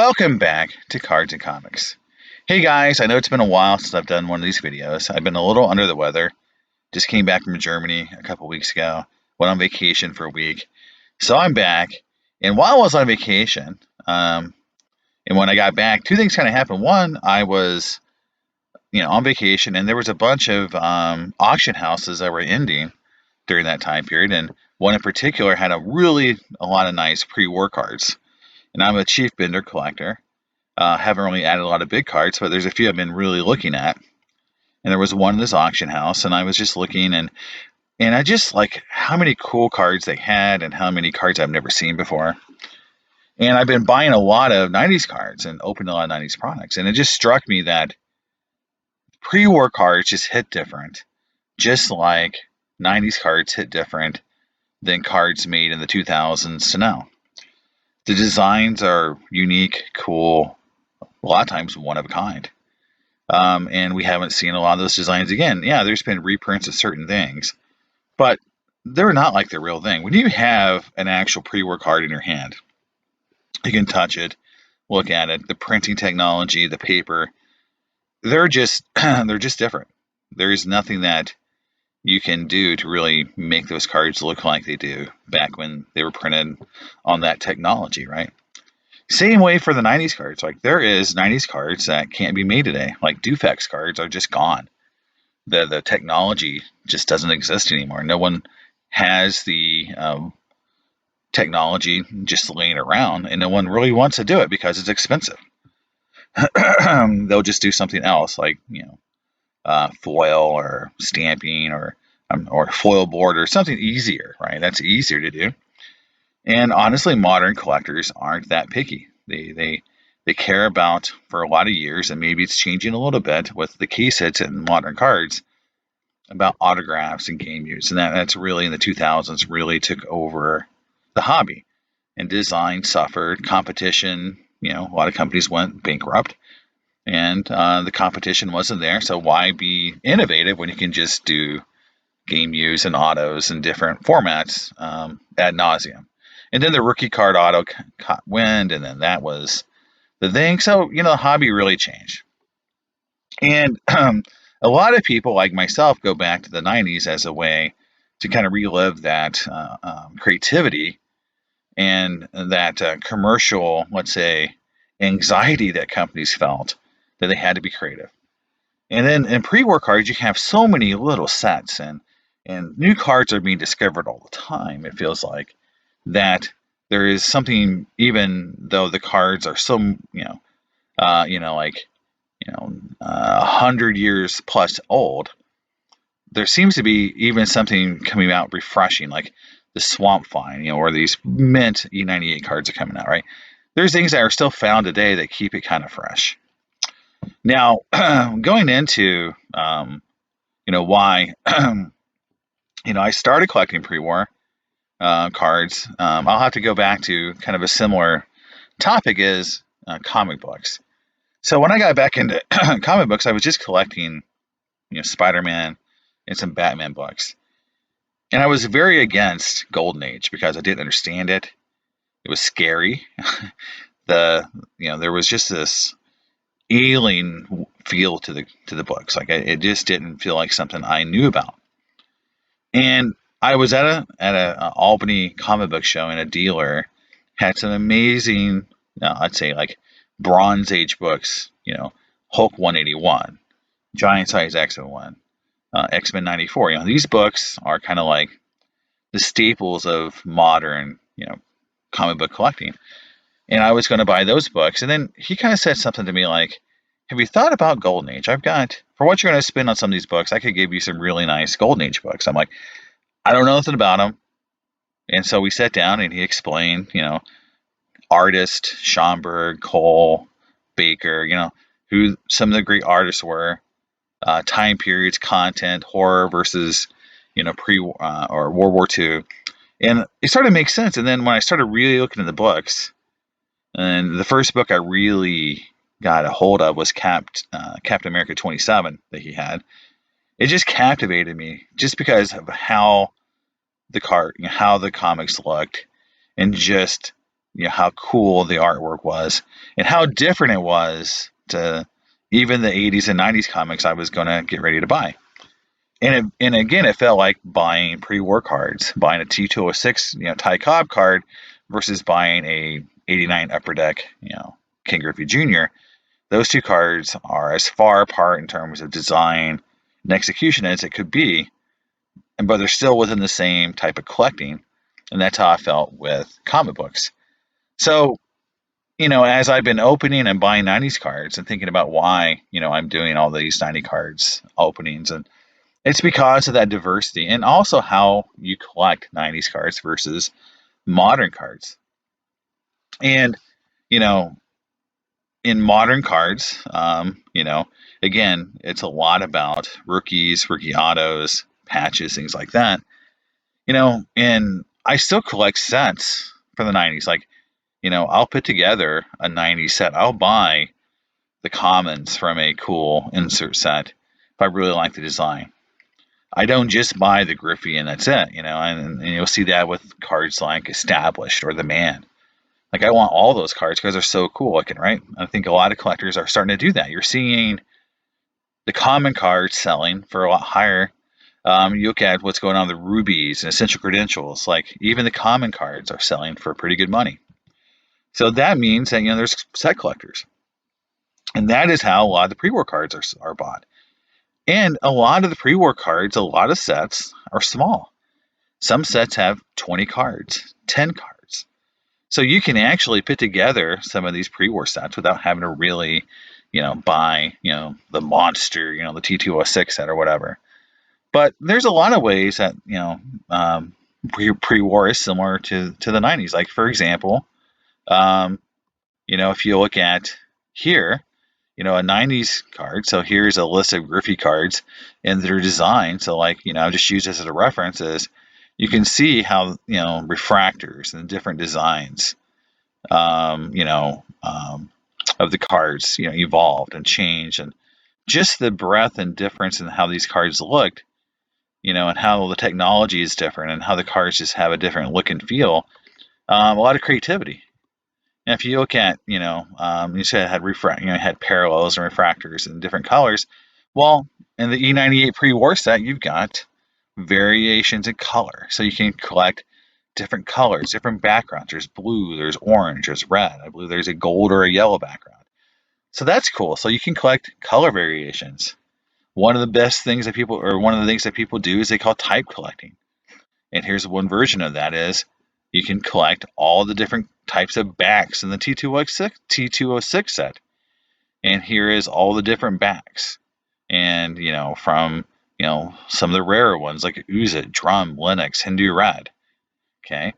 Welcome back to Cards and Comics. Hey guys, I know it's been a while since I've done one of these videos. I've been a little under the weather. Just came back from Germany a couple weeks ago. Went on vacation for a week. So I'm back. And while I was on vacation, and when I got back, two things kind of happened. One, I was, on vacation, and there was a bunch of auction houses that were ending during that time period. And one in particular had a lot of nice pre-war cards. And I'm a chief binder collector. Haven't really added a lot of big cards, but there's a few I've been really looking at. And there was one in this auction house, and I was just looking, and I just like how many cool cards they had and how many cards I've never seen before. And I've been buying a lot of 90's cards and opening a lot of 90's products. And it just struck me that pre-war cards just hit different, just like 90's cards hit different than cards made in the 2000s to now. The designs are unique, cool, a lot of times one of a kind. And we haven't seen a lot of those designs again. Yeah, there's been reprints of certain things, but they're not like the real thing. When you have an actual pre-war card in your hand, you can touch it, look at it, the printing technology, the paper, they're just different. There is nothing that you can do to really make those cards look like they do back when they were printed on that technology, right? Same way for the 90's cards. Like, there is 90's cards that can't be made today. Like, Dufex cards are just gone. The technology just doesn't exist anymore. No one has the technology just laying around, and no one really wants to do it because it's expensive. They'll just do something else, like foil or stamping or foil board or something easier, right? That's easier to do. And honestly, modern collectors aren't that picky. They care about, for a lot of years, and maybe it's changing a little bit with the case hits and modern cards, about autographs and game use. And that's really in the 2000s really took over the hobby. And design suffered, competition, a lot of companies went bankrupt. And the competition wasn't there, so why be innovative when you can just do game use and autos in different formats ad nauseum? And then the rookie card auto caught wind, and then that was the thing. So, the hobby really changed. And a lot of people like myself go back to the 90's as a way to kind of relive that creativity and that commercial, let's say, anxiety that companies felt that they had to be creative. And then in pre-war cards, you have so many little sets, and new cards are being discovered all the time. It feels like that there is something, even though the cards are so, 100 years plus old, there seems to be even something coming out refreshing, like the Swamp Vine, or these mint E98 cards are coming out, right? There's things that are still found today that keep it kind of fresh. Now, going into, why, I started collecting pre-war cards. I'll have to go back to kind of a similar topic is comic books. So when I got back into comic books, I was just collecting, Spider-Man and some Batman books. And I was very against Golden Age because I didn't understand it. It was scary. There was just this alien feel to the books. Like, it just didn't feel like something I knew about. And I was at a Albany comic book show, and a dealer had some amazing, I'd say like Bronze Age books. Hulk 181, Giant Size X-Men 1, X-Men 94. These books are kind of like the staples of modern, comic book collecting. And I was going to buy those books. And then he kind of said something to me like, have you thought about Golden Age? I've got, for what you're going to spend on some of these books, I could give you some really nice Golden Age books. I'm like, I don't know nothing about them. And so we sat down, and he explained, artist, Schomburg, Cole, Baker, who some of the great artists were, time periods, content, horror versus, pre or World War II. And it started to make sense. And then when I started really looking at the books, and the first book I really got a hold of was Captain America 27 that he had. It just captivated me just because of how the comics looked, and just how cool the artwork was and how different it was to even the 80s and 90s comics I was going to get ready to buy. And again, it felt like buying pre-war cards, buying a T206, Ty Cobb card versus buying a 89 Upper Deck, King Griffey Jr. Those two cards are as far apart in terms of design and execution as it could be, but they're still within the same type of collecting. And that's how I felt with comic books. So, as I've been opening and buying 90s cards and thinking about why, I'm doing all these 90 cards openings, and it's because of that diversity and also how you collect 90s cards versus modern cards. And, you know, in modern cards, again, it's a lot about rookies, rookie autos, patches, things like that. And I still collect sets for the 90s. Like, I'll put together a 90s set. I'll buy the commons from a cool insert set if I really like the design. I don't just buy the Griffey and that's it, and you'll see that with cards like Established or The Man. Like, I want all those cards because they're so cool looking, right? I think a lot of collectors are starting to do that. You're seeing the common cards selling for a lot higher. You look at what's going on with the rubies and essential credentials. Like, even the common cards are selling for pretty good money. So that means that, there's set collectors. And that is how a lot of the pre-war cards are bought. And a lot of the pre-war cards, a lot of sets are small. Some sets have 20 cards, 10 cards. So you can actually put together some of these pre-war sets without having to really, buy, the monster, the T206 set or whatever. But there's a lot of ways that, pre-war is similar to the 90s. Like, for example, if you look at here, a 90s card. So here's a list of Griffey cards and their design. So, like, just use this as a reference. Is you can see how, refractors and different designs, of the cards, evolved and changed, and just the breadth and difference in how these cards looked, and how the technology is different and how the cards just have a different look and feel. A lot of creativity. And if you look at, you said it had had parallels and refractors in different colors. Well, in the E98 pre-war set, you've got variations in color. So you can collect different colors, different backgrounds. There's blue, there's orange, there's red. I believe there's a gold or a yellow background. So that's cool. So you can collect color variations. One of the things that people do is they call type collecting. And here's one version of that is you can collect all the different types of backs in the T206 set. And here is all the different backs. And, from, some of the rarer ones like Uzit, Drum, Linux, Hindu Red. Okay.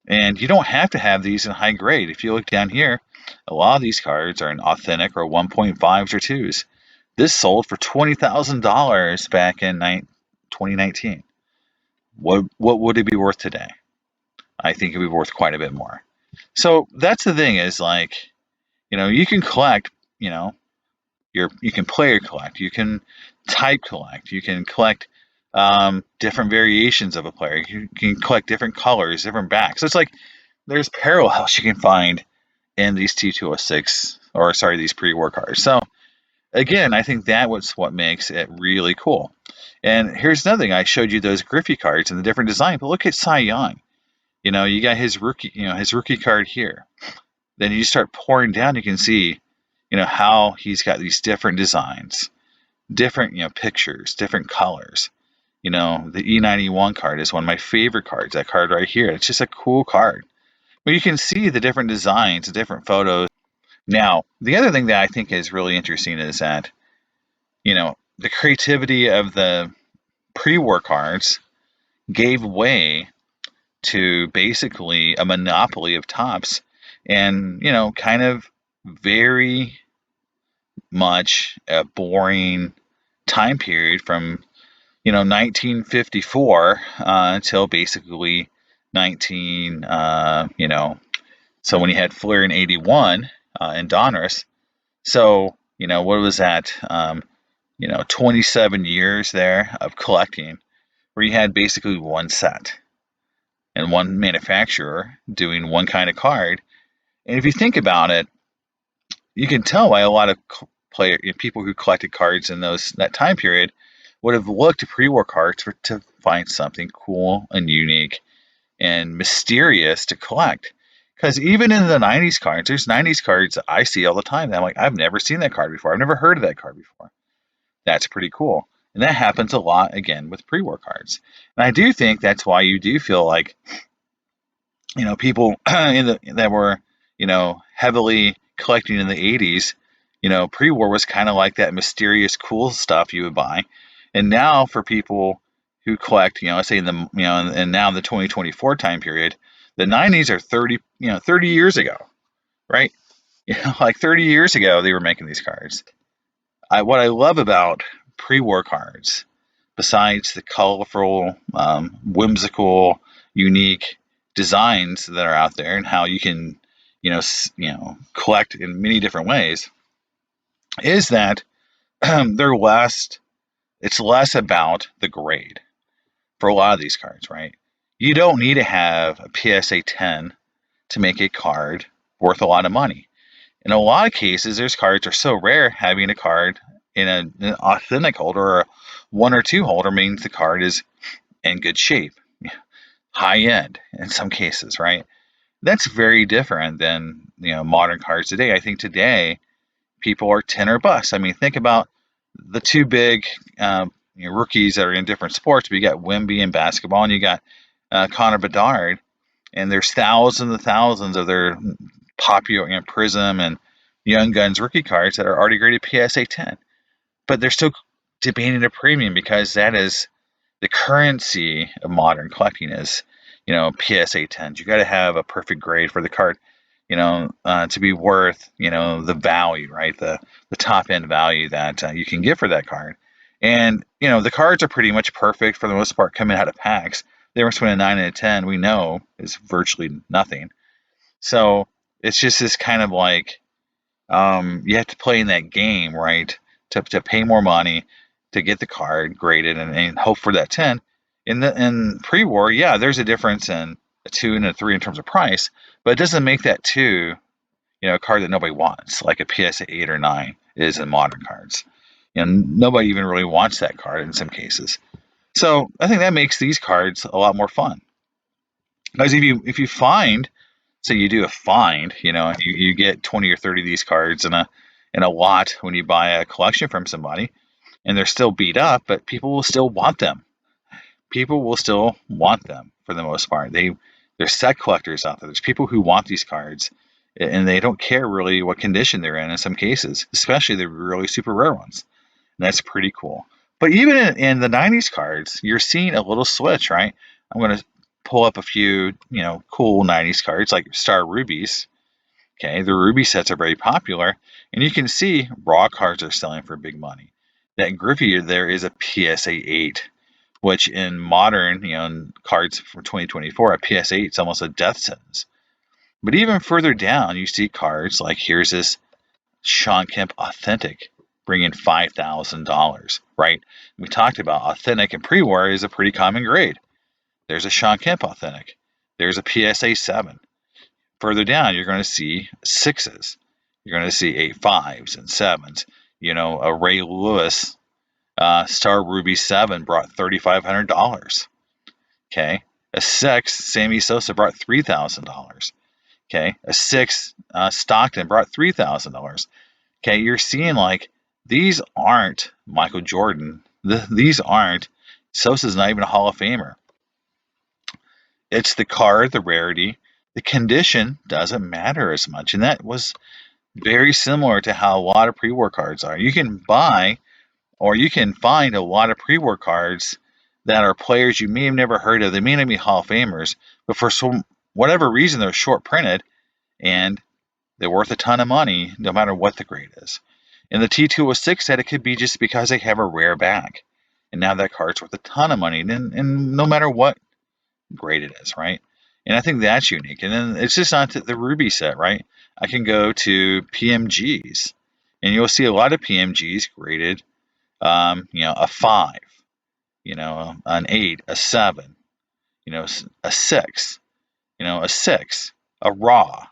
And you don't have to have these in high grade. If you look down here, a lot of these cards are in authentic or 1.5s or 2s. This sold for $20,000 back in 2019. What would it be worth today? I think it would be worth quite a bit more. So that's the thing is, like, you can collect, you can player collect, you can type collect, you can collect different variations of a player, you can collect different colors, different backs. So it's like there's parallels you can find in these T206, or sorry, these pre-war cards. So again, I think that was what makes it really cool. And here's another thing. I showed you those Griffey cards and the different design, but look at Cy Young. You got his rookie card here. Then you start pouring down, you can see, how he's got these different designs, different, pictures, different colors. The E91 card is one of my favorite cards. That card right here, it's just a cool card. But you can see the different designs, the different photos. Now, the other thing that I think is really interesting is that, the creativity of the pre-war cards gave way to basically a monopoly of tops and, kind of very much a boring time period from, 1954 until basically 19, so when you had Flair in 81 and Donruss. So, what was that? 27 years there of collecting where you had basically one set and one manufacturer doing one kind of card And if you think about it, you can tell why a lot of people who collected cards in that time period would have looked to pre-war cards to find something cool and unique and mysterious to collect. Because even in the 90s cards, there's 90s cards that I see all the time that I'm like, I've never seen that card before. I've never heard of that card before. That's pretty cool. And that happens a lot, again, with pre-war cards. And I do think that's why you do feel like, people that were, heavily collecting in the 80s, pre-war was kind of like that mysterious cool stuff you would buy. And now for people who collect, let's say in the, and now in the 2024 time period, the 90s are 30 years ago, right? Like 30 years ago, they were making these cards. What I love about pre-war cards, besides the colorful, whimsical, unique designs that are out there, and how you can, collect in many different ways, is that they're less. It's less about the grade for a lot of these cards, right? You don't need to have a PSA 10 to make a card worth a lot of money. In a lot of cases, there's cards are so rare, having a card in an authentic holder or a 1 or 2 holder means the card is in good shape, high end in some cases, right? That's very different than modern cards today. I think today people are 10 or bust. I mean, think about the two big rookies that are in different sports. But you got Wemby in basketball, and you got Connor Bedard, and there's thousands and thousands of their popular Prism and Young Guns rookie cards that are already graded PSA 10, but they're still debating a premium because that is the currency of modern collecting is, PSA 10s. You got to have a perfect grade for the card, to be worth, the value, right? The top end value that you can get for that card. And, the cards are pretty much perfect for the most part coming out of packs. The difference between a 9 and a 10, we know, is virtually nothing. So it's just this kind of like, you have to play in that game, right? To pay more money to get the card graded and hope for that 10. In pre-war, yeah, there's a difference in a 2 and a 3 in terms of price, but it doesn't make that 2, a card that nobody wants, like a PSA 8 or 9 is in modern cards. Nobody even really wants that card in some cases. So I think that makes these cards a lot more fun. Because if you find, say you do a find, you get 20 or 30 of these cards in a lot when you buy a collection from somebody, and they're still beat up, but people will still want them. People will still want them for the most part. There's set collectors out there. There's people who want these cards, and they don't care really what condition they're in some cases, especially the really super rare ones. And that's pretty cool. But even in the 90s cards, you're seeing a little switch, right? I'm going to pull up a few, cool 90s cards like Star Rubies. Okay, the Ruby sets are very popular, and you can see raw cards are selling for big money. That Griffey there is a PSA 8, which in modern, cards from 2024, a PSA 8 is almost a death sentence. But even further down, you see cards like here's this Sean Kemp Authentic, bringing $5,000, right? We talked about authentic and pre-war is a pretty common grade. There's a Sean Kemp Authentic. There's a PSA 7. Further down, you're going to see 6s. You're going to see 8 5s and 7s. A Ray Lewis Star Ruby 7 brought $3,500. Okay. A 6, Sammy Sosa brought $3,000. Okay. A 6, Stockton brought $3,000. Okay. You're seeing like these aren't Michael Jordan. These aren't. Sosa's not even a Hall of Famer. It's the card, the rarity. The condition doesn't matter as much. And that was very similar to how a lot of pre-war cards are. You can buy or you can find a lot of pre-war cards that are players you may have never heard of. They may not be Hall of Famers, but for whatever reason, they're short printed and they're worth a ton of money no matter what the grade is. And the T206 said it could be just because they have a rare back. And now that card's worth a ton of money, and no matter what grade it is, right? And I think that's unique. And then it's just not the Ruby set, right? I can go to PMGs, and you'll see a lot of PMGs graded, a 5, an 8, a 7, a 6, a 6, a raw.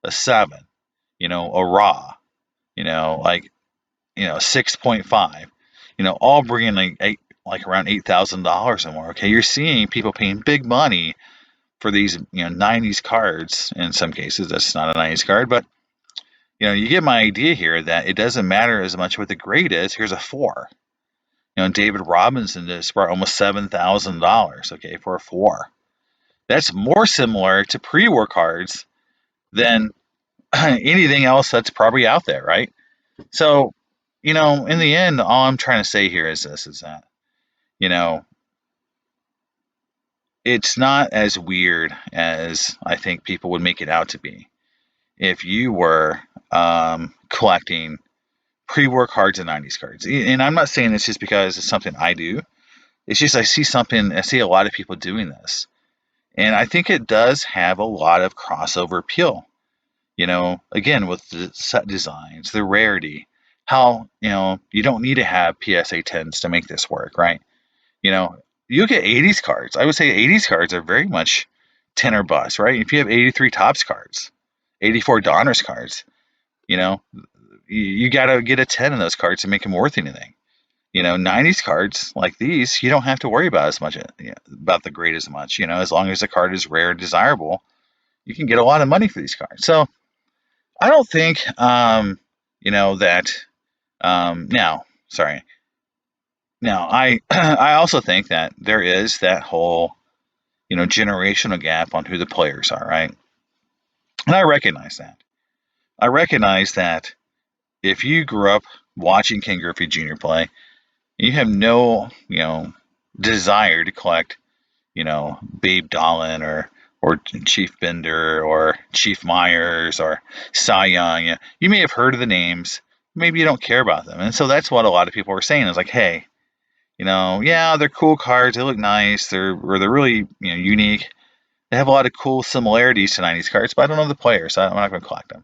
a 7, a raw, like 6.5, all bringing like around $8,000 or more. Okay, you're seeing people paying big money for these 90s cards. In some cases, that's not a 90s card, but you get my idea here that it doesn't matter as much what the grade is. Here's a 4. David Robinson just brought almost $7,000. Okay, for a 4. That's more similar to pre-war cards than anything else that's probably out there, right? So, in the end, all I'm trying to say here is this: is that it's not as weird as I think people would make it out to be. If you were collecting pre-war cards and 90s cards, and I'm not saying this just because it's something I do. It's just I see a lot of people doing this, and I think it does have a lot of crossover appeal. Again, with the set designs, the rarity, how you don't need to have PSA 10s to make this work, right? You get 80s cards. I would say 80s cards are very much 10 or bust, right? If you have 83 Topps cards, 84 Donruss cards, you got to get a 10 in those cards to make them worth anything. 90s cards like these, you don't have to worry about as much about the grade as much. As long as the card is rare and desirable, you can get a lot of money for these cards. So I don't think, that. Now, sorry. Now, I also think that there is that whole, generational gap on who the players are, right? And I recognize that. I recognize that if you grew up watching Ken Griffey Jr. play, you have no, desire to collect, Babe Dolan or Chief Bender or Chief Myers or Cy Young. You may have heard of the names, maybe you don't care about them, and so that's what a lot of people were saying is like, hey, yeah, they're cool cards, they look nice, they're really unique. They have a lot of cool similarities to 90s cards, but I don't know the players, so I'm not going to collect them.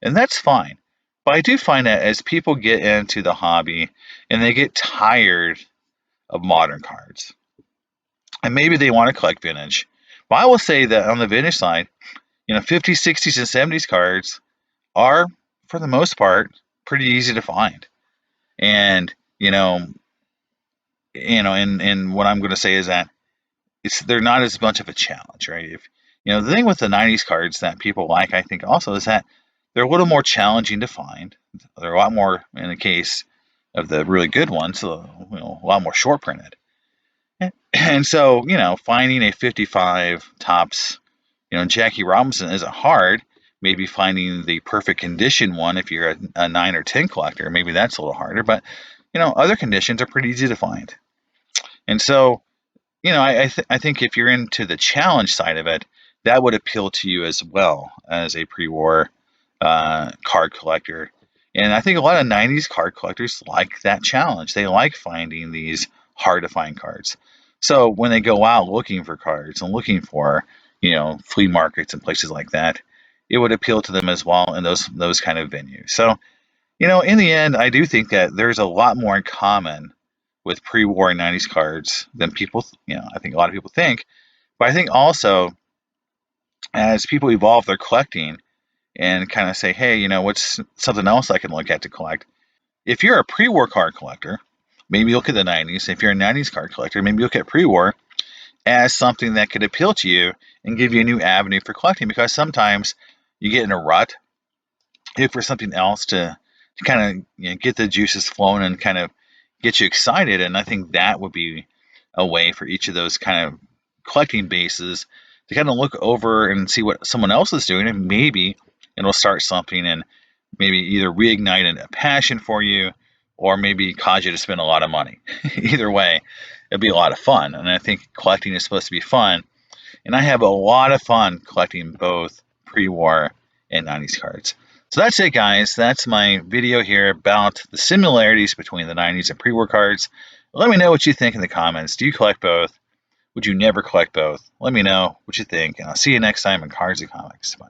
And that's fine. But I do find that as people get into the hobby and they get tired of modern cards, and maybe they want to collect vintage. But I will say that on the vintage side, 50s, 60s, and 70s cards are, for the most part, pretty easy to find. And, and what I'm going to say is that they're not as much of a challenge, right? If the thing with the 90s cards that people like, I think also, is that they're a little more challenging to find. They're a lot more, in the case of the really good ones, a lot more short printed. And so, finding a 55 Topps, Jackie Robinson isn't hard. Maybe finding the perfect condition one, if you're a 9 or 10 collector, maybe that's a little harder. But, other conditions are pretty easy to find. And so, I think if you're into the challenge side of it, that would appeal to you as well as a pre-war card collector. And I think a lot of 90s card collectors like that challenge. They like finding these hard to find cards. So when they go out looking for cards and looking for, flea markets and places like that, it would appeal to them as well in those kind of venues. So, in the end, I do think that there's a lot more in common with pre-war 90s cards than people, I think a lot of people think. But I think also as people evolve their collecting and kind of say, hey, what's something else I can look at to collect? If you're a pre-war card collector, maybe look at the 90s. If you're a 90s card collector, maybe look at pre-war as something that could appeal to you and give you a new avenue for collecting, because sometimes you get in a rut, look for something else to kind of get the juices flowing and kind of get you excited. And I think that would be a way for each of those kind of collecting bases to kind of look over and see what someone else is doing, and maybe it'll start something and maybe either reignite a passion for you or maybe cause you to spend a lot of money. Either way, it'll be a lot of fun. And I think collecting is supposed to be fun. And I have a lot of fun collecting both pre-war and 90s cards. So that's it, guys. That's my video here about the similarities between the 90s and pre-war cards. Let me know what you think in the comments. Do you collect both? Would you never collect both? Let me know what you think, and I'll see you next time in Cards and Comics. Bye.